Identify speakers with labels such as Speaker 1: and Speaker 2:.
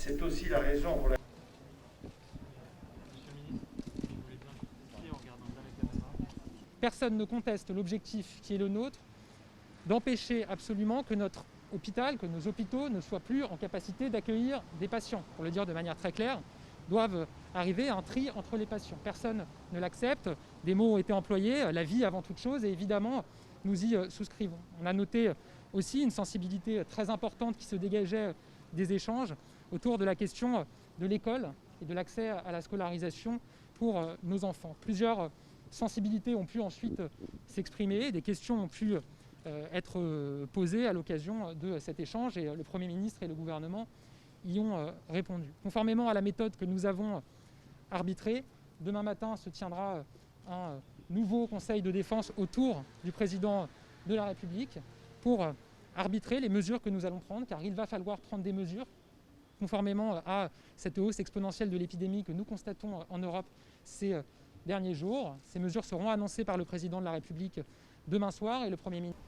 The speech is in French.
Speaker 1: C'est aussi la raison pour laquelle...
Speaker 2: Personne ne conteste l'objectif qui est le nôtre d'empêcher absolument que notre hôpital, que nos hôpitaux ne soient plus en capacité d'accueillir des patients. Pour le dire de manière très claire, doivent arriver à un tri entre les patients. Personne ne l'accepte. Des mots ont été employés, la vie avant toute chose, et évidemment, nous y souscrivons. On a noté aussi une sensibilité très importante qui se dégageait des échanges autour de la question de l'école et de l'accès à la scolarisation pour nos enfants. Plusieurs sensibilités ont pu ensuite s'exprimer, des questions ont pu être posées à l'occasion de cet échange et le Premier ministre et le gouvernement y ont répondu. Conformément à la méthode que nous avons arbitrée, demain matin se tiendra un nouveau conseil de défense autour du président de la République pour arbitrer les mesures que nous allons prendre, car il va falloir prendre des mesures conformément à cette hausse exponentielle de l'épidémie que nous constatons en Europe ces derniers jours. Ces mesures seront annoncées par le président de la République demain soir et le Premier ministre.